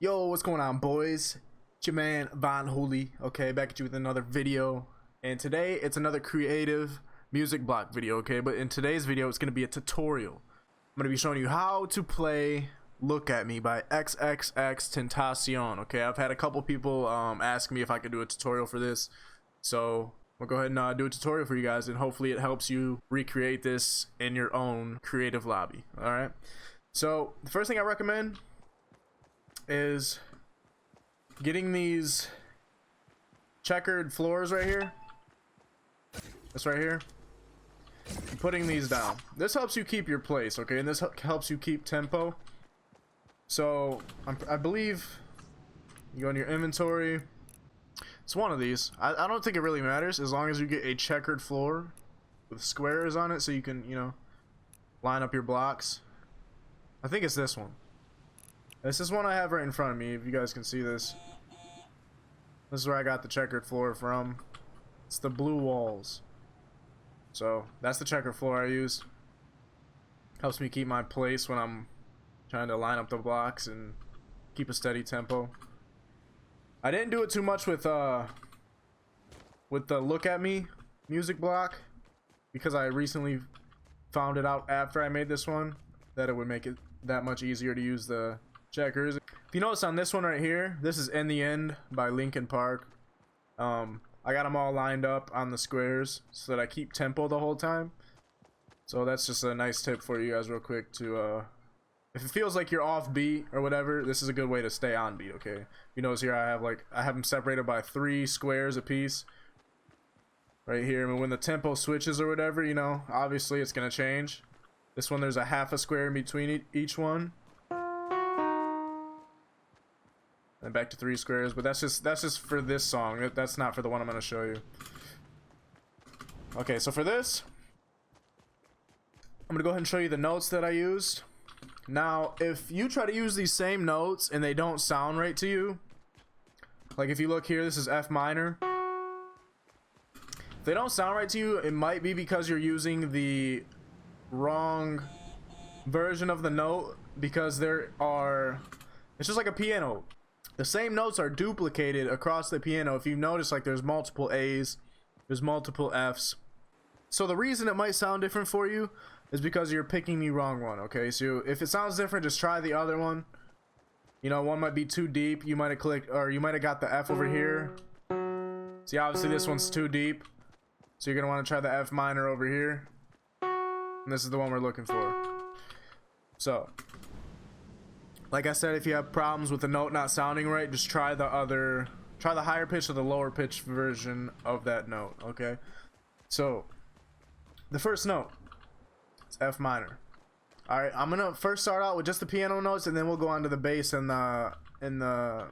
Yo, what's going on, boys? It's your man Von Hooley. Okay, back at you with another video, and today it's another creative music block video. Okay, but in today's video it's going to be a tutorial. I'm going to be showing you how to play Look At Me by XXXTENTACION. Okay, I've had a couple people ask me if I could do a tutorial for this, so we'll go ahead and do a tutorial for you guys, and hopefully it helps you recreate this in your own creative lobby. All right, so the first thing I recommend is getting these checkered floors right here. This right here. And putting these down. This helps you keep your place, okay? And this helps you keep tempo. So I believe you go in your inventory. It's one of these. I don't think it really matters as long as you get a checkered floor with squares on it, so you can, you know, line up your blocks. I think it's this one. This is one I have right in front of me, if you guys can see this. This is where I got the checkered floor from. It's the blue walls. So that's the checkered floor I use. Helps me keep my place when I'm trying to line up the blocks and keep a steady tempo. I didn't do it too much with the Look At Me music block, because I recently found it out after I made this one that it would make it that much easier to use the checkers. If you notice on this one right here, this is In the End by Linkin Park. I got them all lined up on the squares so that I keep tempo the whole time. So that's just a nice tip for you guys real quick to if it feels like you're off beat or whatever, this is a good way to stay on beat. Okay, you notice here I have them separated by 3 squares apiece right here, and when the tempo switches or whatever, you know, obviously it's gonna change. This one, there's a half a square in between each one. And back to 3 squares, but that's just for this song. That's not for the one I'm going to show you. Okay, so for this, I'm going to go ahead and show you the notes that I used. Now, if you try to use these same notes and they don't sound right to you, like if you look here, this is F minor. If they don't sound right to you, it might be because you're using the wrong version of the note, because it's just like a piano. The same notes are duplicated across the piano. If you notice, like, there's multiple A's, there's multiple F's. So the reason it might sound different for you is because you're picking the wrong one, okay? So if it sounds different, just try the other one. You know, one might be too deep. You might have clicked, or you might have got the F over here. See, obviously this one's too deep. So you're gonna want to try the F minor over here. And this is the one we're looking for. So, like I said, if you have problems with the note not sounding right, just try the higher pitch or the lower pitch version of that note, okay? So, the first note is F minor. Alright, I'm gonna first start out with just the piano notes, and then we'll go on to the bass and the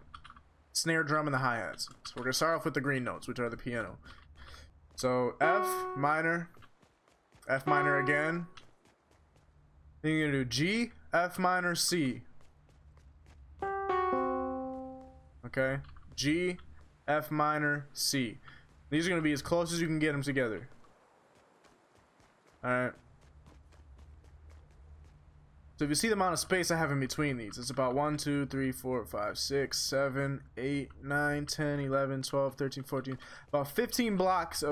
snare drum and the hi-hats. So we're gonna start off with the green notes, which are the piano. So, F minor again. Then you're gonna do G, F minor, C. Okay, G, F minor, C. These are going to be as close as you can get them together. Alright. So if you see the amount of space I have in between these, it's about 1, 2, 3, 4, 5, 6, 7, 8, 9, 10, 11, 12, 13, 14. About 15 blocks,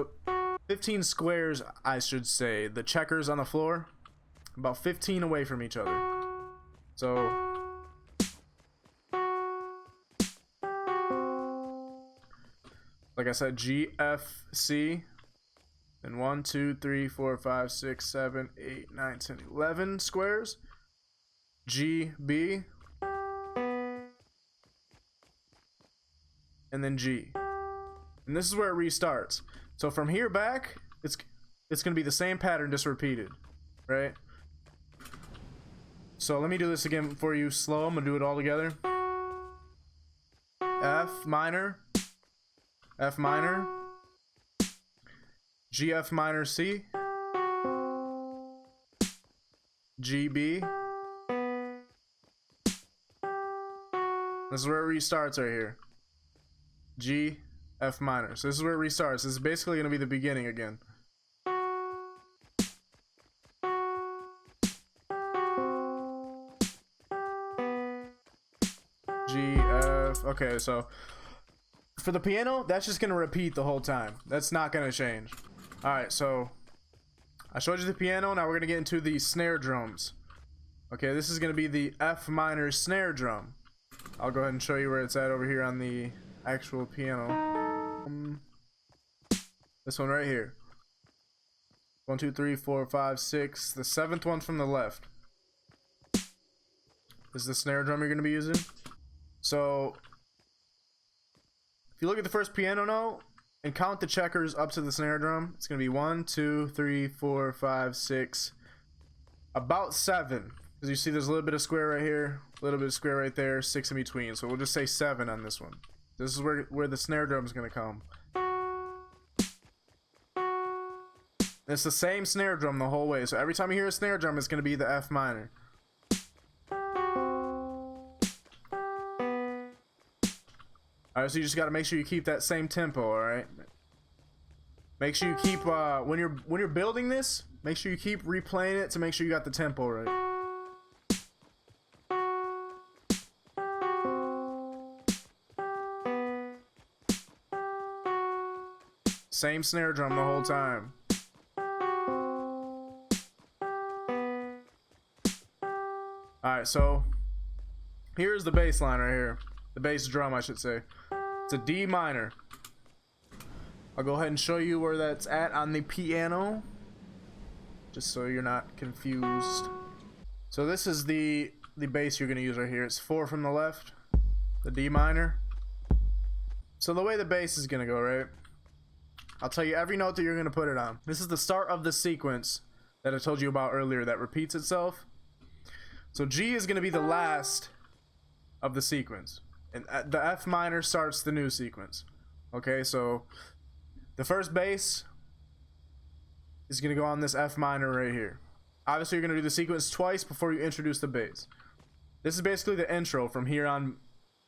15 squares, I should say. The checkers on the floor, about 15 away from each other. So like I said, G, F, C, and 1, 2, 3, 4, 5, 6, 7, 8, 9, 10, 11 squares. G, B, and then G. And this is where it restarts. So from here back, it's gonna be the same pattern, just repeated, right? So let me do this again for you slow. I'm gonna do it all together. F minor, F minor, G, F minor, C, G, B. This is where it restarts right here. G, F minor. So this is where it restarts. This is basically going to be the beginning again. G, F. Okay, so for the piano, that's just gonna repeat the whole time. That's not gonna change. All right, so I showed you the piano. Now we're gonna get into the snare drums. Okay, this is gonna be the F minor snare drum. I'll go ahead and show you where it's at over here on the actual piano. This one right here. 1, 2, 3, 4, 5, 6. The 7th one from the left. This is the snare drum you're gonna be using. So if you look at the first piano note and count the checkers up to the snare drum, it's gonna be 1, 2, 3, 4, 5, 6, about 7. As you see, there's a little bit of square right here, a little bit of square right there, 6 in between. So we'll just say 7 on this one. This is where the snare drum is gonna come. It's the same snare drum the whole way. So every time you hear a snare drum, it's gonna be the F minor. Alright, so you just gotta make sure you keep that same tempo, alright? Make sure you keep when you're building this, make sure you keep replaying it to make sure you got the tempo right. Same snare drum the whole time. Alright, so here's the bass line right here. The bass drum, I should say. It's a D minor. I'll go ahead and show you where that's at on the piano, just so you're not confused. So this is the bass you're going to use right here. It's 4 from the left, the D minor. So the way the bass is going to go, right? I'll tell you every note that you're going to put it on. This is the start of the sequence that I told you about earlier that repeats itself. So G is going to be the last of the sequence, and the F minor starts the new sequence. Okay, so the first bass is going to go on this F minor right here. Obviously, you're going to do the sequence twice before you introduce the bass. This is basically the intro from here on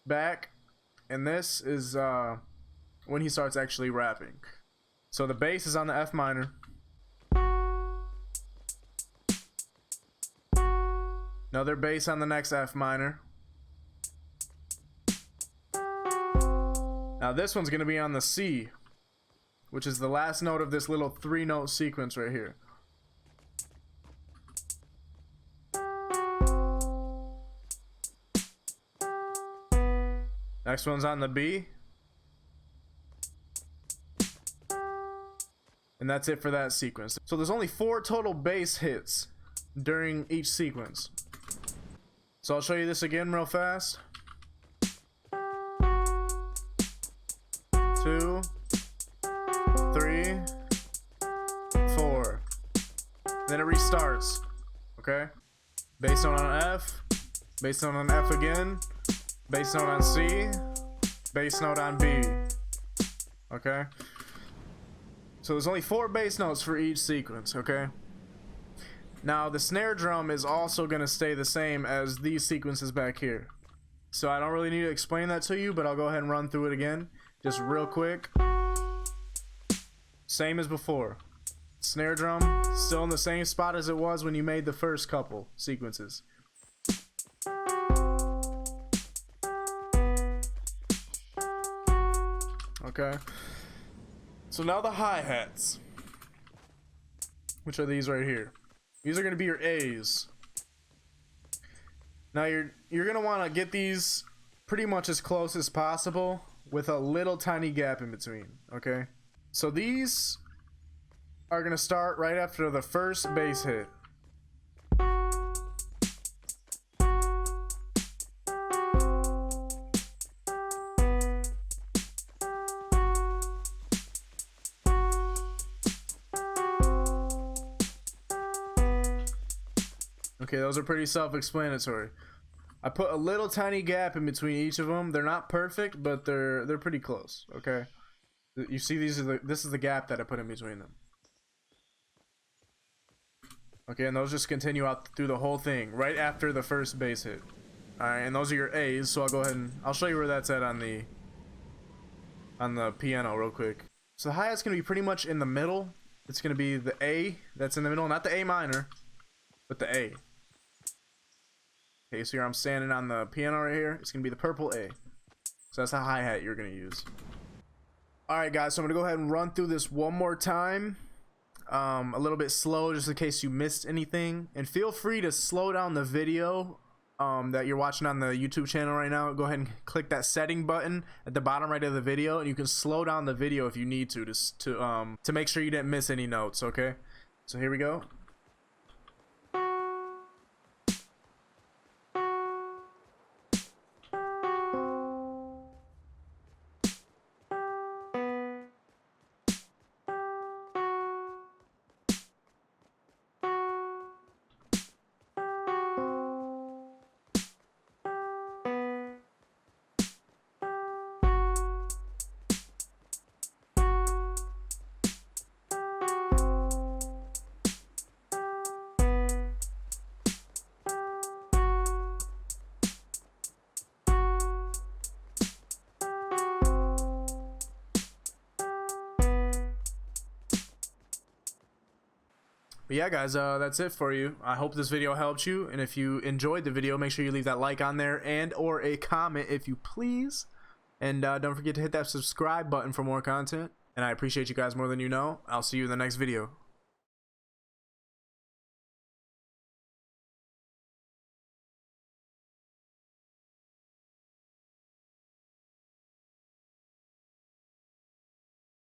back, and this is when he starts actually rapping. So the bass is on the F minor. Another bass on the next F minor. Now this one's going to be on the C, which is the last note of this little 3-note sequence right here. Next one's on the B. And that's it for that sequence. So there's only 4 total bass hits during each sequence. So I'll show you this again real fast. 2, 3, 4. Then it restarts. Okay? Bass note on F, bass note on F again, bass note on C, bass note on B. Okay? So there's only 4 bass notes for each sequence, okay? Now the snare drum is also going to stay the same as these sequences back here. So I don't really need to explain that to you, but I'll go ahead and run through it again, just real quick. Same as before. Snare drum still in the same spot as it was when you made the first couple sequences. Okay. So now the hi-hats, which are these right here. These are going to be your A's. Now you're going to want to get these pretty much as close as possible with a little tiny gap in between, okay? So these are going to start right after the first bass hit. Okay, those are pretty self-explanatory. I put a little tiny gap in between each of them. They're not perfect, but they're pretty close. Okay, you see this is the gap that I put in between them. Okay, and those just continue out through the whole thing right after the first bass hit. All right, and those are your A's. So I'll go ahead and I'll show you where that's at on the piano real quick. So the hi-hat's gonna be pretty much in the middle. It's gonna be the A that's in the middle, not the A minor, but the A. Okay, so here I'm standing on the piano right here. It's gonna be the purple A. So that's the hi-hat you're gonna use. Alright guys, so I'm gonna go ahead and run through this one more time. A little bit slow just in case you missed anything. And feel free to slow down the video that you're watching on the YouTube channel right now. Go ahead and click that setting button at the bottom right of the video, and you can slow down the video if you need to make sure you didn't miss any notes, okay? So here we go. But yeah guys, that's it for you. I hope this video helped you, and if you enjoyed the video, make sure you leave that like on there and or a comment if you please, and don't forget to hit that subscribe button for more content. And I appreciate you guys more than you know. I'll see you in the next video.